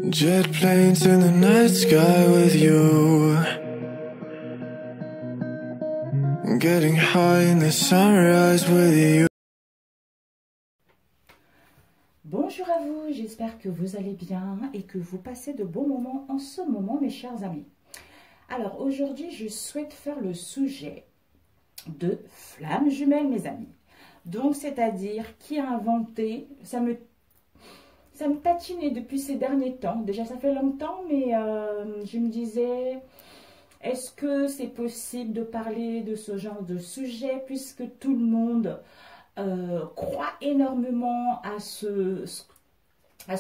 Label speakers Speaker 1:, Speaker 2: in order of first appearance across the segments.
Speaker 1: Jet planes in the night sky with you, getting high in the sunrise with you.
Speaker 2: Bonjour à vous, j'espère que vous allez bien et que vous passez de bons moments en ce moment, mes chers amis. Alors aujourd'hui, je souhaite faire le sujet de flammes jumelles, mes amis. Donc, c'est-à-dire qui a inventé, ça me tatinait depuis ces derniers temps. Déjà, ça fait longtemps, mais je me disais, est-ce que c'est possible de parler de ce genre de sujet puisque tout le monde croit énormément à ce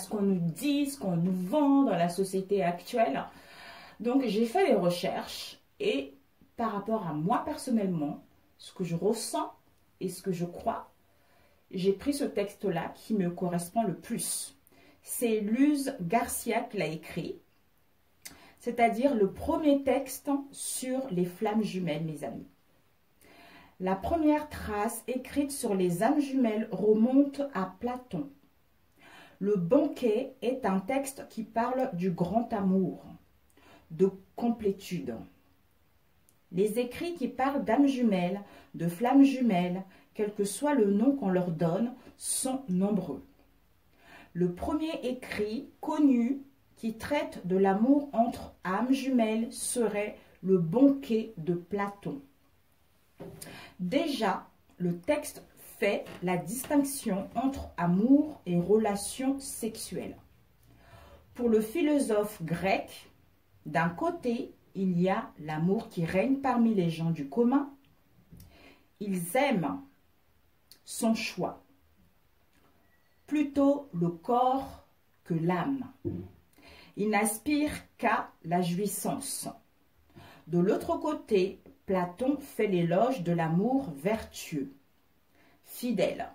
Speaker 2: qu'on nous dit, ce qu'on nous vend dans la société actuelle. Donc, j'ai fait des recherches et par rapport à moi personnellement, ce que je ressens et ce que je crois, j'ai pris ce texte-là qui me correspond le plus. C'est Luz Garcia qui l'a écrit, c'est-à-dire le premier texte sur les flammes jumelles, mes amis. La première trace écrite sur les âmes jumelles remonte à Platon. Le banquet est un texte qui parle du grand amour, de complétude. Les écrits qui parlent d'âmes jumelles, de flammes jumelles, quel que soit le nom qu'on leur donne, sont nombreux. Le premier écrit connu qui traite de l'amour entre âmes jumelles serait le banquet de Platon. Déjà, le texte fait la distinction entre amour et relations sexuelles. Pour le philosophe grec, d'un côté, il y a l'amour qui règne parmi les gens du commun. Ils aiment son choix, plutôt le corps que l'âme. Ils n'aspirent qu'à la jouissance. De l'autre côté, Platon fait l'éloge de l'amour vertueux, fidèle.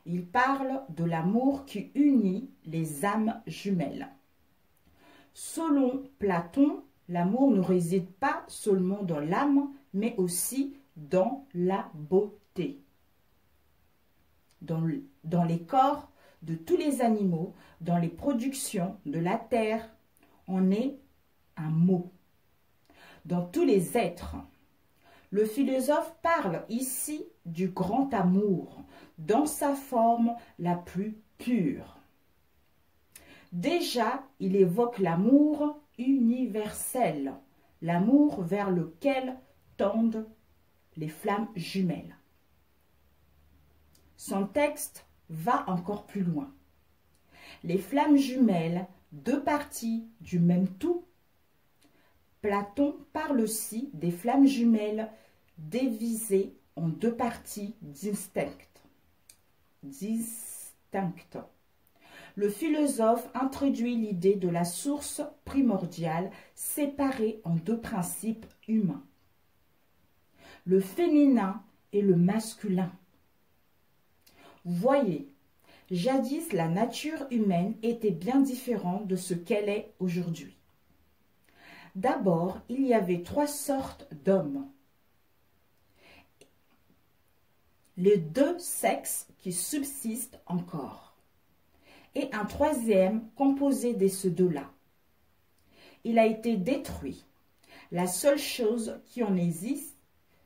Speaker 2: Il parle de l'amour qui unit les âmes jumelles. Selon Platon, l'amour ne réside pas seulement dans l'âme, mais aussi dans la beauté. Dans les corps de tous les animaux, dans les productions de la terre, on est un mot. Dans tous les êtres. Le philosophe parle ici du grand amour, dans sa forme la plus pure. Déjà, il évoque l'amour universel, l'amour vers lequel tendent les flammes jumelles. Son texte va encore plus loin. Les flammes jumelles, deux parties du même tout. Platon parle aussi des flammes jumelles divisées en deux parties distinctes. Le philosophe introduit l'idée de la source primordiale séparée en deux principes humains. Le féminin et le masculin. Voyez, jadis la nature humaine était bien différente de ce qu'elle est aujourd'hui. D'abord, il y avait trois sortes d'hommes. Les deux sexes qui subsistent encore. Et un troisième composé de ces deux-là. Il a été détruit. La seule chose qui en existe,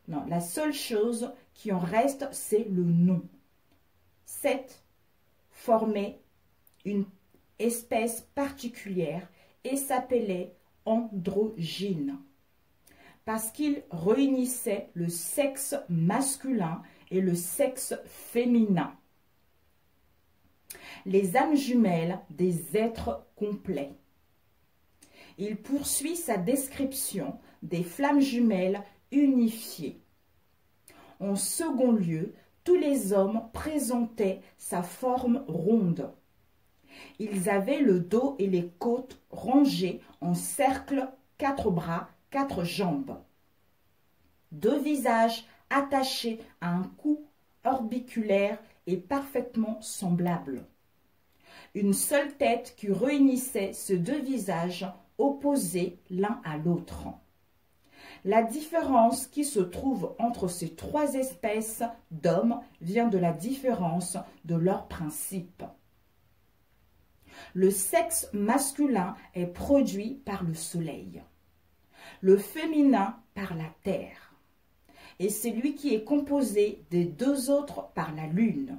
Speaker 2: non, la seule chose qui en reste, c'est le nom. Seth formait une espèce particulière et s'appelait androgyne, parce qu'il réunissait le sexe masculin et le sexe féminin. Les âmes jumelles des êtres complets. Il poursuit sa description des flammes jumelles unifiées. En second lieu, tous les hommes présentaient sa forme ronde. Ils avaient le dos et les côtes rangés en cercle, 4 bras, 4 jambes. Deux visages attachés à un cou orbiculaire et parfaitement semblables. Une seule tête qui réunissait ces deux visages opposés l'un à l'autre. La différence qui se trouve entre ces trois espèces d'hommes vient de la différence de leurs principes. Le sexe masculin est produit par le soleil, le féminin par la terre, et celui qui est composé des deux autres par la lune,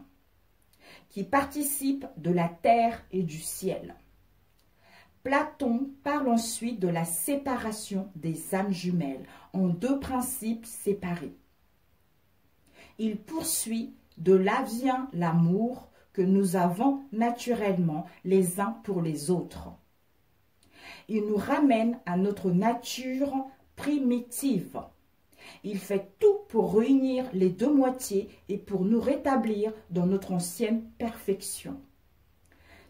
Speaker 2: qui participe de la terre et du ciel. Platon parle ensuite de la séparation des âmes jumelles en deux principes séparés. Il poursuit de là vient l'amour que nous avons naturellement les uns pour les autres. Il nous ramène à notre nature primitive. Il fait tout pour réunir les deux moitiés et pour nous rétablir dans notre ancienne perfection.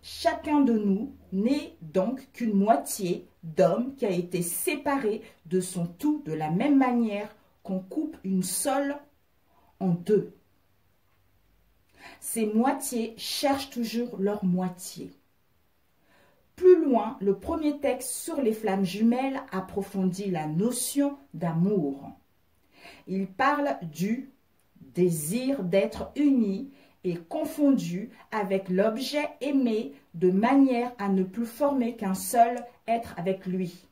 Speaker 2: Chacun de nous n'est donc qu'une moitié d'homme qui a été séparé de son tout de la même manière qu'on coupe une sole en deux. Ces moitiés cherchent toujours leur moitié. Plus loin, le premier texte sur les flammes jumelles approfondit la notion d'amour. Il parle du désir d'être unis et confondu avec l'objet aimé de manière à ne plus former qu'un seul être avec lui.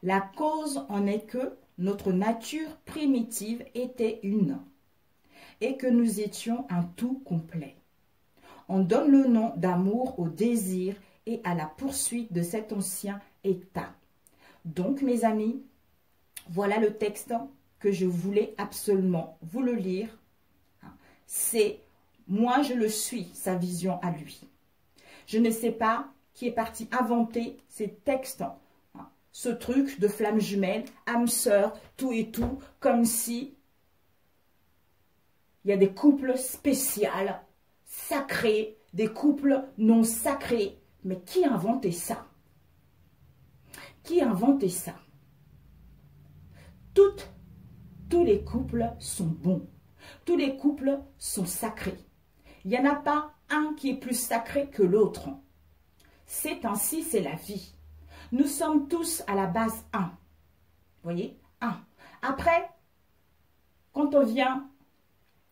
Speaker 2: La cause en est que notre nature primitive était une et que nous étions un tout complet. On donne le nom d'amour au désir et à la poursuite de cet ancien état. Donc, mes amis, voilà le texte que je voulais absolument vous le lire. C'est « Moi, je le suis », sa vision à lui. Je ne sais pas qui est parti inventer ces textes, ce truc de flamme jumelle, âme sœur, tout et tout, comme si il y a des couples spéciaux, sacrés, des couples non sacrés. Mais qui a inventé ça? Qui a inventé ça? Tous les couples sont bons. Tous les couples sont sacrés. Il n'y en a pas un qui est plus sacré que l'autre. C'est ainsi, c'est la vie. Nous sommes tous à la base un. Vous voyez? Un. Après, quand on vient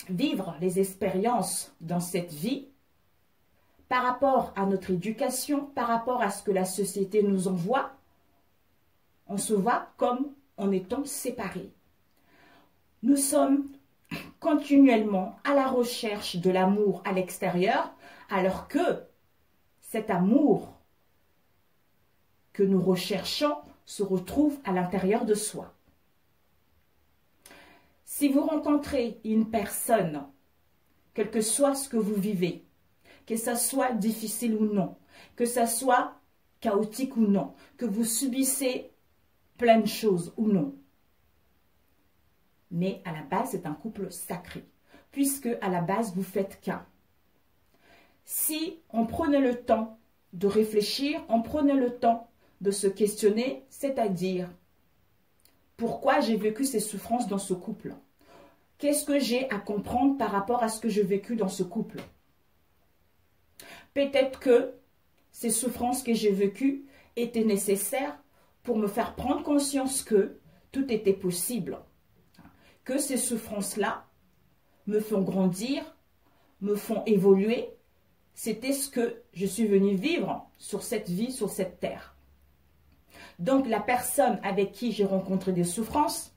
Speaker 2: vivre les expériences dans cette vie, par rapport à notre éducation, par rapport à ce que la société nous envoie, on se voit comme en étant séparés. Nous sommes continuellement à la recherche de l'amour à l'extérieur, alors que cet amour que nous recherchons se retrouve à l'intérieur de soi. Si vous rencontrez une personne, quel que soit ce que vous vivez, que ça soit difficile ou non, que ça soit chaotique ou non, que vous subissez plein de choses ou non, mais à la base, c'est un couple sacré, puisque à la base, vous faites qu'un. Si on prenait le temps de réfléchir, on prenait le temps de se questionner, c'est-à-dire, pourquoi j'ai vécu ces souffrances dans ce couple? Qu'est-ce que j'ai à comprendre par rapport à ce que j'ai vécu dans ce couple? Peut-être que ces souffrances que j'ai vécues étaient nécessaires pour me faire prendre conscience que tout était possible. Que ces souffrances-là me font grandir, me font évoluer. C'était ce que je suis venue vivre sur cette vie, sur cette terre. Donc, la personne avec qui j'ai rencontré des souffrances,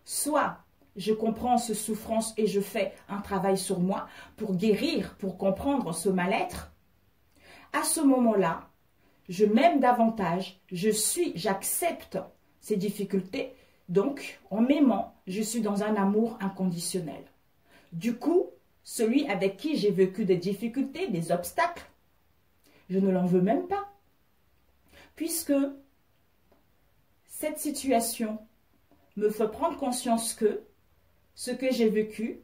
Speaker 2: soit je comprends ces souffrances et je fais un travail sur moi pour guérir, pour comprendre ce mal-être, à ce moment-là, je m'aime davantage, j'accepte ces difficultés. Donc, en m'aimant, je suis dans un amour inconditionnel. Du coup, celui avec qui j'ai vécu des difficultés, des obstacles, je ne l'en veux même pas. Puisque cette situation me fait prendre conscience que ce que j'ai vécu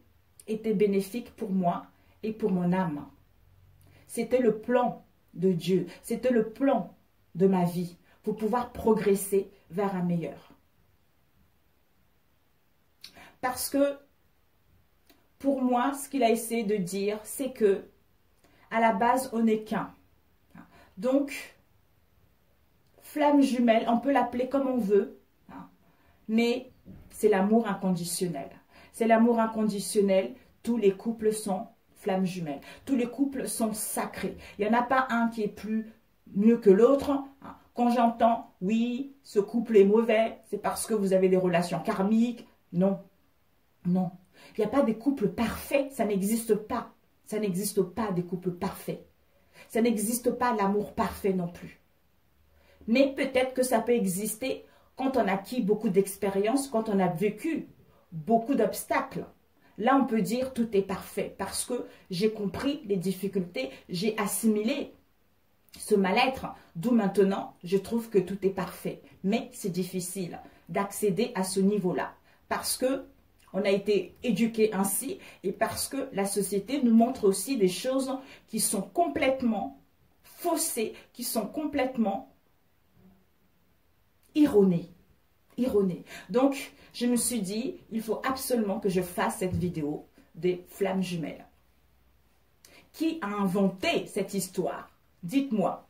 Speaker 2: était bénéfique pour moi et pour mon âme. C'était le plan de Dieu, c'était le plan de ma vie pour pouvoir progresser vers un meilleur. Parce que, pour moi, ce qu'il a essayé de dire, c'est que, à la base, on n'est qu'un. Donc, flamme jumelle, on peut l'appeler comme on veut, mais c'est l'amour inconditionnel. C'est l'amour inconditionnel, tous les couples sont flammes jumelles. Tous les couples sont sacrés. Il n'y en a pas un qui est plus mieux que l'autre. Quand j'entends, oui, ce couple est mauvais, c'est parce que vous avez des relations karmiques. Non, non. Il n'y a pas des couples parfaits, ça n'existe pas. Ça n'existe pas des couples parfaits. Ça n'existe pas l'amour parfait non plus. Mais peut-être que ça peut exister quand on a acquis beaucoup d'expérience, quand on a vécu beaucoup d'obstacles. Là, on peut dire tout est parfait parce que j'ai compris les difficultés, j'ai assimilé ce mal-être. D'où maintenant, je trouve que tout est parfait. Mais c'est difficile d'accéder à ce niveau-là parce que on a été éduqué ainsi et parce que la société nous montre aussi des choses qui sont complètement faussées, qui sont complètement erronées. Donc, je me suis dit, il faut absolument que je fasse cette vidéo des flammes jumelles. Qui a inventé cette histoire? Dites-moi.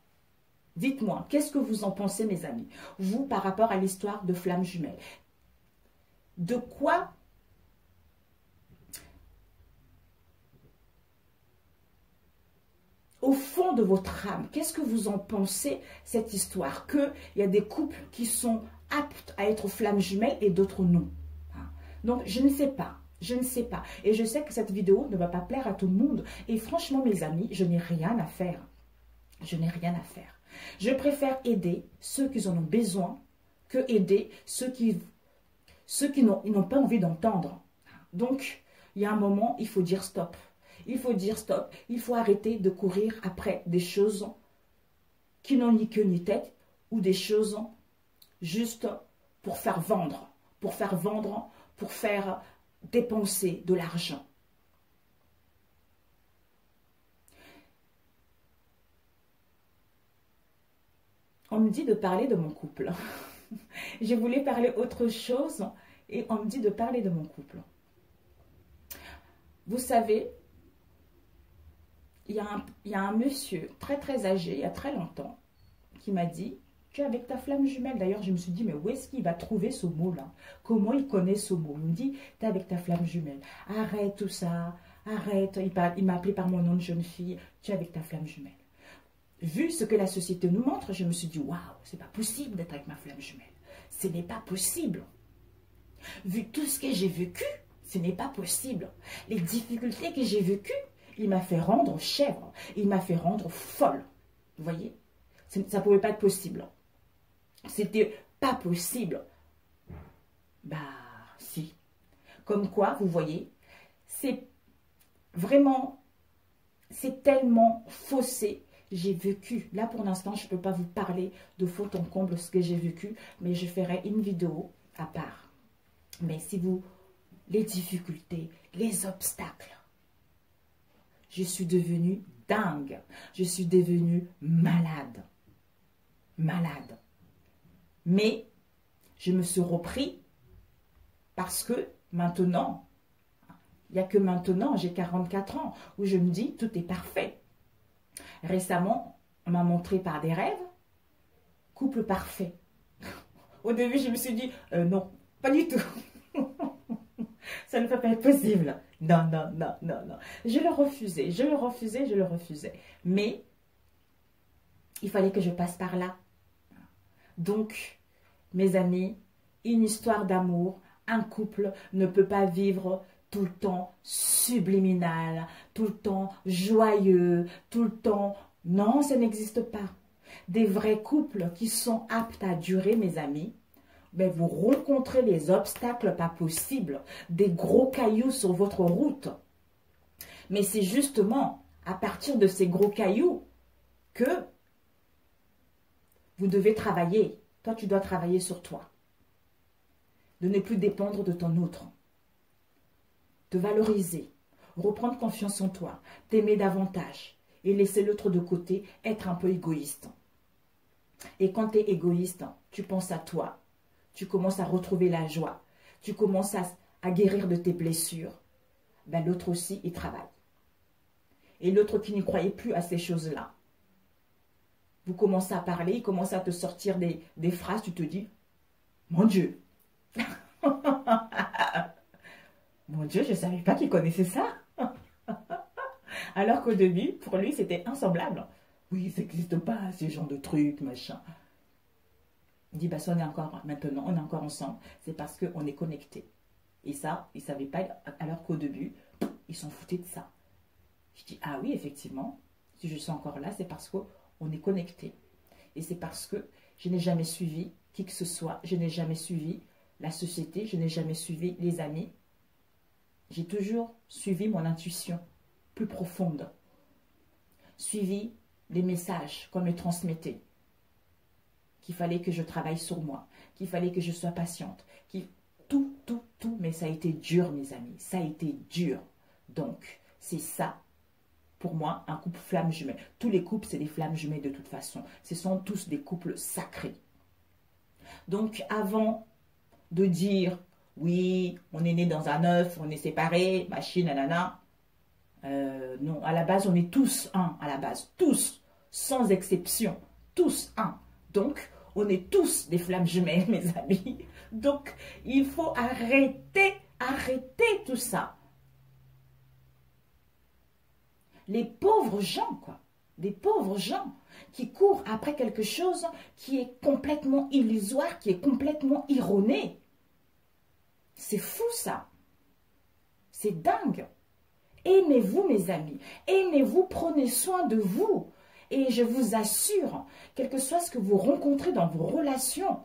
Speaker 2: Dites-moi, qu'est-ce que vous en pensez, mes amis? Vous, par rapport à l'histoire de flammes jumelles. De quoi au fond de votre âme, qu'est-ce que vous en pensez, cette histoire? Qu'il y a des couples qui sont aptes à être flammes jumelles et d'autres non. Donc, je ne sais pas. Je ne sais pas. Et je sais que cette vidéo ne va pas plaire à tout le monde. Et franchement, mes amis, je n'ai rien à faire. Je n'ai rien à faire. Je préfère aider ceux qui en ont besoin que aider ceux qui n'ont pas envie d'entendre. Donc, il y a un moment, il faut dire stop. Il faut dire stop. Il faut arrêter de courir après des choses qui n'ont ni queue ni tête ou des choses juste pour faire vendre, pour faire dépenser de l'argent. On me dit de parler de mon couple. Je voulais parler autre chose et on me dit de parler de mon couple. Vous savez, il y a un monsieur très très âgé, il y a très longtemps, qui m'a dit, tu es avec ta flamme jumelle. D'ailleurs, je me suis dit, mais où est-ce qu'il va trouver ce mot-là? Comment il connaît ce mot? Il me dit, tu es avec ta flamme jumelle. Arrête tout ça, arrête. Il m'a appelé par mon nom de jeune fille, tu es avec ta flamme jumelle. Vu ce que la société nous montre, je me suis dit, waouh, c'est pas possible d'être avec ma flamme jumelle. Ce n'est pas possible. Vu tout ce que j'ai vécu, ce n'est pas possible. Les difficultés que j'ai vécues, il m'a fait rendre chèvre. Il m'a fait rendre folle. Vous voyez? Ça ne pouvait pas être possible. C'était pas possible. Bah, si. Comme quoi, vous voyez, c'est vraiment, c'est tellement faussé. J'ai vécu, là pour l'instant, je ne peux pas vous parler de fond en comble ce que j'ai vécu, mais je ferai une vidéo à part. Mais si vous, les difficultés, les obstacles, je suis devenue dingue, je suis devenue malade. Malade. Mais je me suis repris parce que maintenant, il n'y a que maintenant, j'ai 44 ans, où je me dis tout est parfait. Récemment, on m'a montré par des rêves, couple parfait. Au début, je me suis dit, non, pas du tout. Ça ne peut pas être possible. Non, non, non, non, non. Je le refusais, je le refusais, je le refusais. Mais il fallait que je passe par là. Donc, mes amis, une histoire d'amour, un couple ne peut pas vivre tout le temps subliminal, tout le temps joyeux, tout le temps... Non, ça n'existe pas. Des vrais couples qui sont aptes à durer, mes amis, ben vous rencontrez les obstacles pas possibles, des gros cailloux sur votre route. Mais c'est justement à partir de ces gros cailloux que vous devez travailler. Toi, tu dois travailler sur toi. De ne plus dépendre de ton autre. Te valoriser, reprendre confiance en toi, t'aimer davantage et laisser l'autre de côté, être un peu égoïste. Et quand tu es égoïste, tu penses à toi, tu commences à retrouver la joie, tu commences à guérir de tes blessures, ben l'autre aussi, il travaille. Et l'autre qui n'y croyait plus à ces choses-là, vous commencez à parler, il commence à te sortir des phrases, tu te dis, mon Dieu, mon Dieu, je ne savais pas qu'il connaissait ça. Alors qu'au début, pour lui, c'était insemblable. Oui, ça n'existe pas, ce genre de truc, machin. Il dit, bah ça, on est encore, maintenant, on est encore ensemble. C'est parce qu'on est connectés. Et ça, il ne savait pas, alors qu'au début, ils s'en foutaient de ça. Je dis, ah oui, effectivement, si je suis encore là, c'est parce qu'on est connectés. Et c'est parce que je n'ai jamais suivi qui que ce soit, je n'ai jamais suivi la société, je n'ai jamais suivi les amis. J'ai toujours suivi mon intuition plus profonde, suivi les messages qu'on me transmettait, qu'il fallait que je travaille sur moi, qu'il fallait que je sois patiente, tout, mais ça a été dur, mes amis, ça a été dur. Donc, c'est ça, pour moi, un couple flamme jumelle. Tous les couples, c'est des flammes jumelles de toute façon. Ce sont tous des couples sacrés. Donc, avant de dire, oui, on est né dans un œuf, on est séparés, machine, nanana. Non, à la base, on est tous un, à la base, tous, sans exception, tous un. Donc, on est tous des flammes jumelles, mes amis. Donc, il faut arrêter tout ça. Les pauvres gens, quoi. Des pauvres gens qui courent après quelque chose qui est complètement illusoire, qui est complètement erroné. C'est fou, ça. C'est dingue. Aimez-vous, mes amis. Aimez-vous, prenez soin de vous. Et je vous assure, quel que soit ce que vous rencontrez dans vos relations,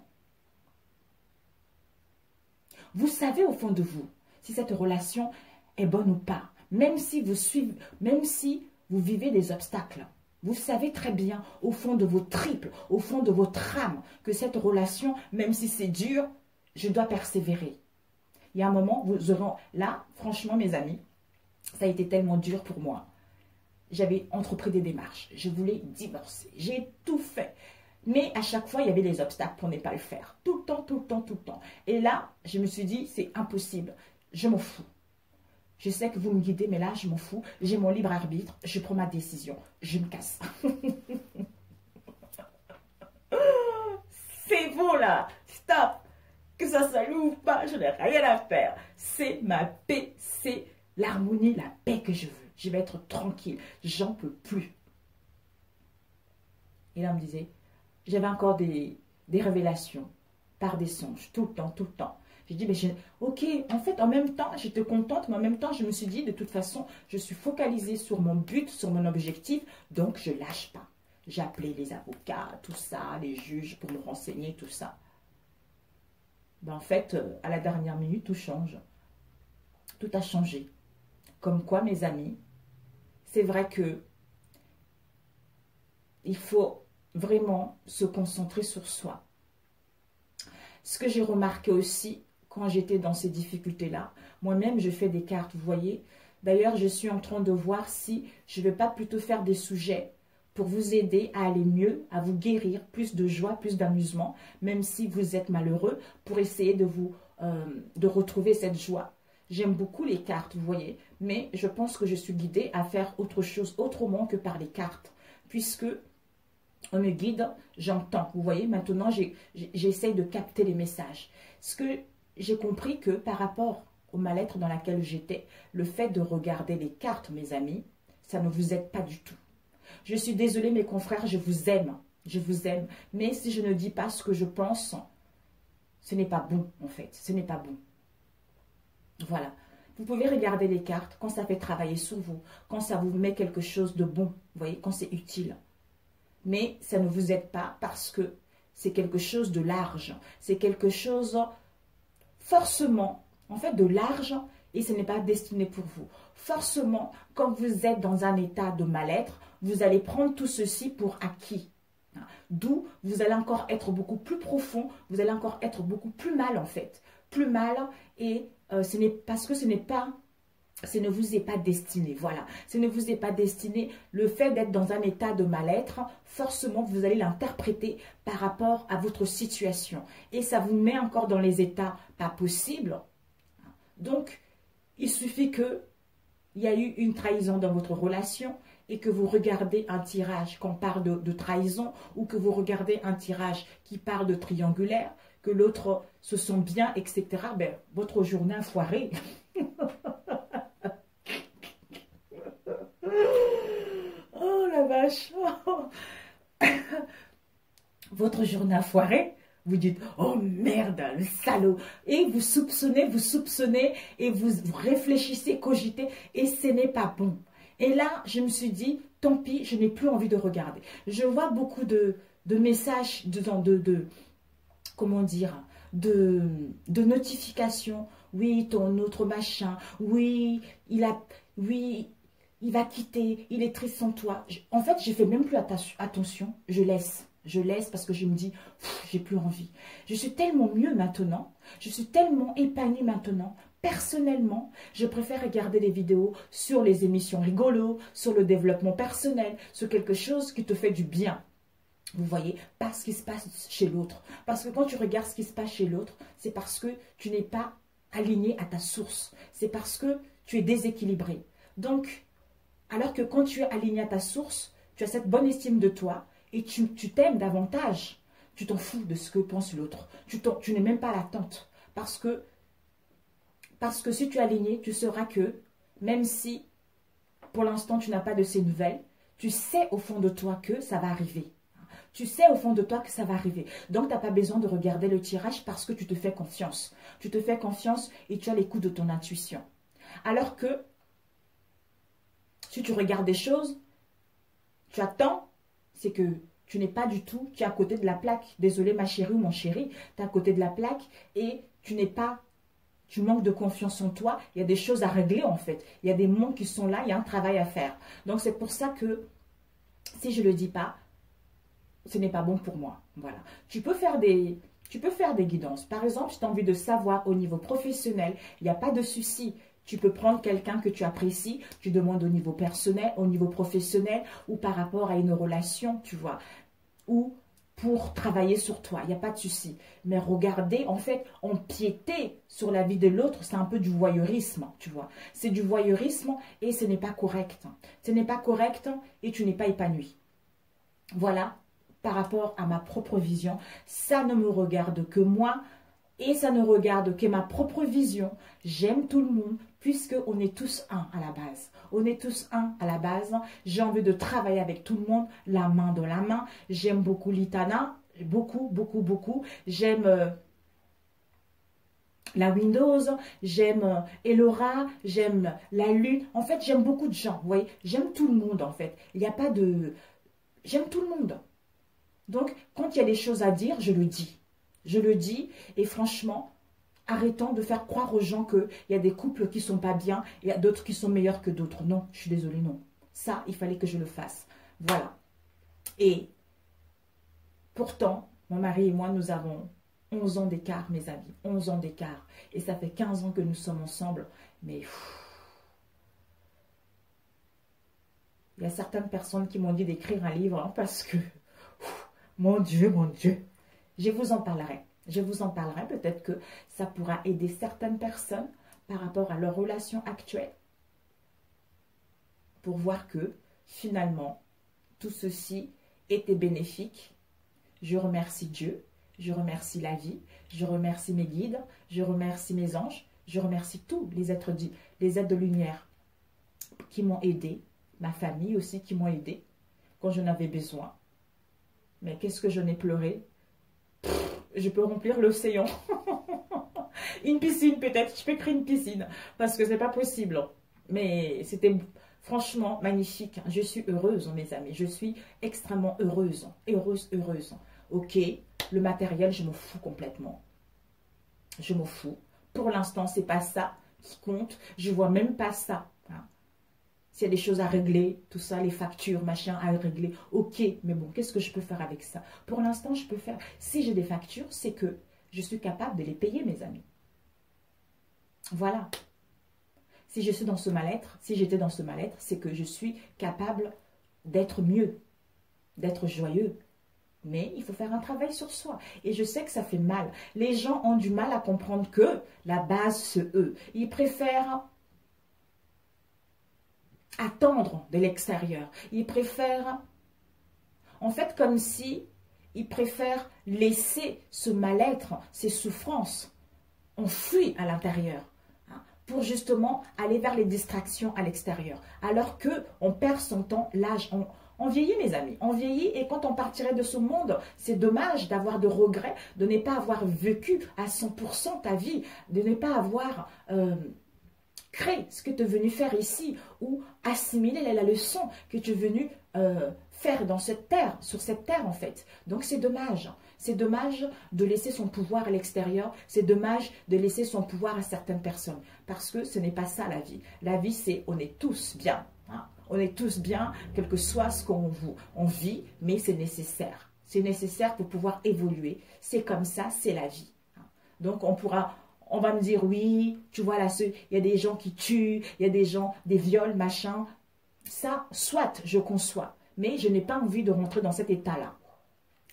Speaker 2: vous savez au fond de vous si cette relation est bonne ou pas. Même si vous vivez des obstacles, vous savez très bien au fond de vos tripes, au fond de votre âme, que cette relation, même si c'est dur, je dois persévérer. Il y a un moment, vous aurez... Là, franchement, mes amis, ça a été tellement dur pour moi. J'avais entrepris des démarches. Je voulais divorcer. J'ai tout fait. Mais à chaque fois, il y avait des obstacles pour ne pas le faire. Tout le temps, tout le temps, tout le temps. Et là, je me suis dit, c'est impossible. Je m'en fous. Je sais que vous me guidez, mais là, je m'en fous. J'ai mon libre arbitre. Je prends ma décision. Je me casse. C'est bon, là. Stop. Que ça s'allume ou pas, je n'ai rien à faire. C'est ma paix. C'est l'harmonie, la paix que je veux. Je vais être tranquille. J'en peux plus. Et là, on me disait, j'avais encore des révélations par des songes, tout le temps, tout le temps. J'ai dit, mais ok, en fait, en même temps, j'étais contente, mais en même temps, je me suis dit, de toute façon, je suis focalisée sur mon but, sur mon objectif, donc je ne lâche pas. J'ai appelé les avocats, tout ça, les juges pour me renseigner, tout ça. Ben, en fait, à la dernière minute, tout change. Tout a changé. Comme quoi, mes amis, c'est vrai que il faut vraiment se concentrer sur soi. Ce que j'ai remarqué aussi, quand j'étais dans ces difficultés-là, moi-même, je fais des cartes, vous voyez. D'ailleurs, je suis en train de voir si je ne vais pas plutôt faire des sujets pour vous aider à aller mieux, à vous guérir, plus de joie, plus d'amusement, même si vous êtes malheureux, pour essayer de retrouver cette joie. J'aime beaucoup les cartes, vous voyez, mais je pense que je suis guidée à faire autre chose autrement que par les cartes, puisque on me guide, j'entends. Vous voyez, maintenant, j'essaye de capter les messages. Ce que j'ai compris que par rapport au mal-être dans lequel j'étais, le fait de regarder les cartes, mes amis, ça ne vous aide pas du tout. Je suis désolée, mes confrères, je vous aime. Je vous aime. Mais si je ne dis pas ce que je pense, ce n'est pas bon, en fait. Ce n'est pas bon. Voilà. Vous pouvez regarder les cartes quand ça fait travailler sur vous, quand ça vous met quelque chose de bon, vous voyez, quand c'est utile. Mais ça ne vous aide pas parce que c'est quelque chose de large. C'est quelque chose forcément, en fait, de large et ce n'est pas destiné pour vous. Forcément, quand vous êtes dans un état de mal-être, vous allez prendre tout ceci pour acquis. D'où vous allez encore être beaucoup plus profond, vous allez encore être beaucoup plus mal en fait. Plus mal et ce n'est parce que ce ne vous est pas destiné, voilà. Ce ne vous est pas destiné. Le fait d'être dans un état de mal-être, forcément, vous allez l'interpréter par rapport à votre situation. Et ça vous met encore dans les états pas possibles. Donc, il suffit qu'il y a eu une trahison dans votre relation et que vous regardez un tirage qu'on parle de trahison ou que vous regardez un tirage qui parle de triangulaire, que l'autre se sent bien, etc. Ben, votre journée a foiré. gosh. Votre journée a foiré. Vous dites, oh merde, le salaud. Et vous soupçonnez, et vous réfléchissez, cogitez, et ce n'est pas bon. Et là, je me suis dit, tant pis, je n'ai plus envie de regarder. Je vois beaucoup de messages, comment dire, de notifications. Oui, ton autre machin. Oui, il va quitter, il est triste sans toi. En fait, je ne fais même plus attention, je laisse. Je laisse parce que je me dis, j'ai plus envie. Je suis tellement mieux maintenant. Je suis tellement épanouie maintenant. Personnellement, je préfère regarder des vidéos sur les émissions rigolos, sur le développement personnel, sur quelque chose qui te fait du bien. Vous voyez, pas ce qui se passe chez l'autre. Parce que quand tu regardes ce qui se passe chez l'autre, c'est parce que tu n'es pas aligné à ta source. C'est parce que tu es déséquilibré. Donc, alors que quand tu es aligné à ta source, tu as cette bonne estime de toi, et tu t'aimes davantage. Tu t'en fous de ce que pense l'autre. Tu n'es même pas à l'attente. Parce que si tu es aligné, tu sauras que, même si pour l'instant tu n'as pas de ces nouvelles, tu sais au fond de toi que ça va arriver. Tu sais au fond de toi que ça va arriver. Donc tu n'as pas besoin de regarder le tirage parce que tu te fais confiance. Tu te fais confiance et tu as l'écoute de ton intuition. Alors que si tu regardes des choses, tu attends, c'est que tu n'es pas du tout, tu es à côté de la plaque. Désolé ma chérie ou mon chéri, tu es à côté de la plaque et tu manques de confiance en toi. Il y a des choses à régler en fait. Il y a des mondes qui sont là, il y a un travail à faire. Donc c'est pour ça que si je ne le dis pas, ce n'est pas bon pour moi. Voilà. Tu peux faire des guidances. Par exemple, si tu as envie de savoir au niveau professionnel, il n'y a pas de souci. Tu peux prendre quelqu'un que tu apprécies, tu demandes au niveau personnel, au niveau professionnel ou par rapport à une relation, tu vois, ou pour travailler sur toi, il n'y a pas de souci. Mais regarder, en fait, empiéter sur la vie de l'autre, c'est un peu du voyeurisme, tu vois. C'est du voyeurisme et ce n'est pas correct. Ce n'est pas correct et tu n'es pas épanoui. Voilà, par rapport à ma propre vision, ça ne me regarde que moi. Et ça ne regarde que ma propre vision. J'aime tout le monde puisqu'on est tous un à la base. On est tous un à la base. J'ai envie de travailler avec tout le monde, la main dans la main. J'aime beaucoup Litana, beaucoup, beaucoup, beaucoup. J'aime la Windows, j'aime Elora, j'aime la Lune. En fait, j'aime beaucoup de gens, vous voyez. J'aime tout le monde, en fait. Il n'y a pas de... J'aime tout le monde. Donc, quand il y a des choses à dire, je le dis. Je le dis et franchement, arrêtons de faire croire aux gens qu'il y a des couples qui ne sont pas bien, il y a d'autres qui sont meilleurs que d'autres. Non, je suis désolée, non. Ça, il fallait que je le fasse. Voilà. Et pourtant, mon mari et moi, nous avons 11 ans d'écart, mes amis. 11 ans d'écart. Et ça fait 15 ans que nous sommes ensemble. Mais il y a certaines personnes qui m'ont dit d'écrire un livre hein, parce que, mon Dieu, mon Dieu. Je vous en parlerai. Je vous en parlerai. Peut-être que ça pourra aider certaines personnes par rapport à leur relation actuelle. Pour voir que finalement, tout ceci était bénéfique. Je remercie Dieu. Je remercie la vie. Je remercie mes guides. Je remercie mes anges. Je remercie tous les êtres de lumière qui m'ont aidé. Ma famille aussi qui m'ont aidé quand j'en avais besoin. Mais qu'est-ce que je n'ai pleuré? Je peux remplir l'océan. Une piscine peut-être. Je peux créer une piscine. Parce que ce n'est pas possible. Mais c'était franchement magnifique. Je suis heureuse, mes amis. Je suis extrêmement heureuse. Heureuse, heureuse. Ok. Le matériel, je m'en fous complètement. Je m'en fous. Pour l'instant, ce n'est pas ça qui compte. Je ne vois même pas ça. Hein. S'il y a des choses à régler, tout ça, les factures, machin, à régler, ok, mais bon, qu'est-ce que je peux faire avec ça? Pour l'instant, je peux faire, si j'ai des factures, c'est que je suis capable de les payer, mes amis. Voilà. Si je suis dans ce mal-être, si j'étais dans ce mal-être, c'est que je suis capable d'être mieux, d'être joyeux. Mais il faut faire un travail sur soi. Et je sais que ça fait mal. Les gens ont du mal à comprendre que la base, c'est eux. Ils préfèrent attendre de l'extérieur. Ils préfèrent, en fait, comme si ils préfèrent laisser ce mal-être, ces souffrances, enfouies à l'intérieur, hein, pour justement aller vers les distractions à l'extérieur. Alors qu'on perd son temps, l'âge, On vieillit, mes amis, on vieillit et quand on partirait de ce monde, c'est dommage d'avoir de regrets, de ne pas avoir vécu à 100% ta vie, de ne pas avoir créé ce que tu es venu faire ici ou assimiler la leçon que tu es venu faire dans cette terre, sur cette terre en fait. Donc c'est dommage. C'est dommage de laisser son pouvoir à l'extérieur. C'est dommage de laisser son pouvoir à certaines personnes. Parce que ce n'est pas ça la vie. La vie, c'est on est tous bien. Hein. On est tous bien, quel que soit ce qu'on vit, mais c'est nécessaire. C'est nécessaire pour pouvoir évoluer. C'est comme ça, c'est la vie. Hein. Donc on va me dire, oui, tu vois là, il y a des gens qui tuent, il y a des gens, des viols, machin. Ça, soit, je conçois. Mais je n'ai pas envie de rentrer dans cet état-là.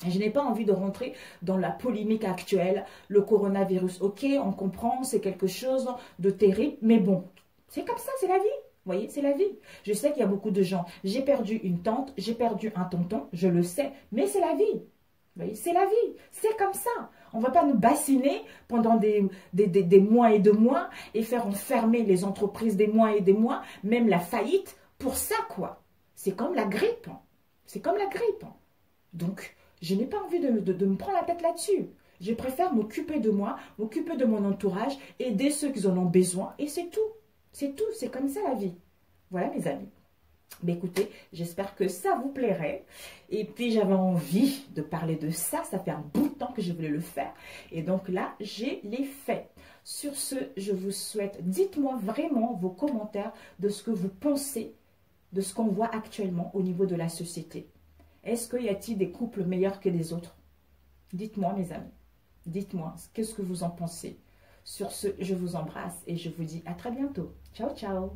Speaker 2: Je n'ai pas envie de rentrer dans la polémique actuelle, le coronavirus. Ok, on comprend, c'est quelque chose de terrible, mais bon, c'est comme ça, c'est la vie. Vous voyez, c'est la vie. Je sais qu'il y a beaucoup de gens. J'ai perdu une tante, j'ai perdu un tonton, je le sais, mais c'est la vie. Vous voyez, c'est la vie. C'est comme ça. On ne va pas nous bassiner pendant des mois et des mois et faire enfermer les entreprises des mois et des mois, même la faillite, pour ça, quoi. C'est comme la grippe. C'est comme la grippe. Donc, je n'ai pas envie de me prendre la tête là-dessus. Je préfère m'occuper de moi, m'occuper de mon entourage, aider ceux qui en ont besoin et c'est tout. C'est tout, c'est comme ça la vie. Voilà mes amis. Mais écoutez, j'espère que ça vous plairait. Et puis j'avais envie de parler de ça. Ça fait un bout de temps que je voulais le faire. Et donc là, j'ai les faits. Sur ce, je vous souhaite, dites-moi vraiment vos commentaires de ce que vous pensez de ce qu'on voit actuellement au niveau de la société. Est-ce qu'il y a-t-il des couples meilleurs que les autres? Dites-moi mes amis. Dites-moi, qu'est-ce que vous en pensez? Sur ce, je vous embrasse et je vous dis à très bientôt. Ciao, ciao.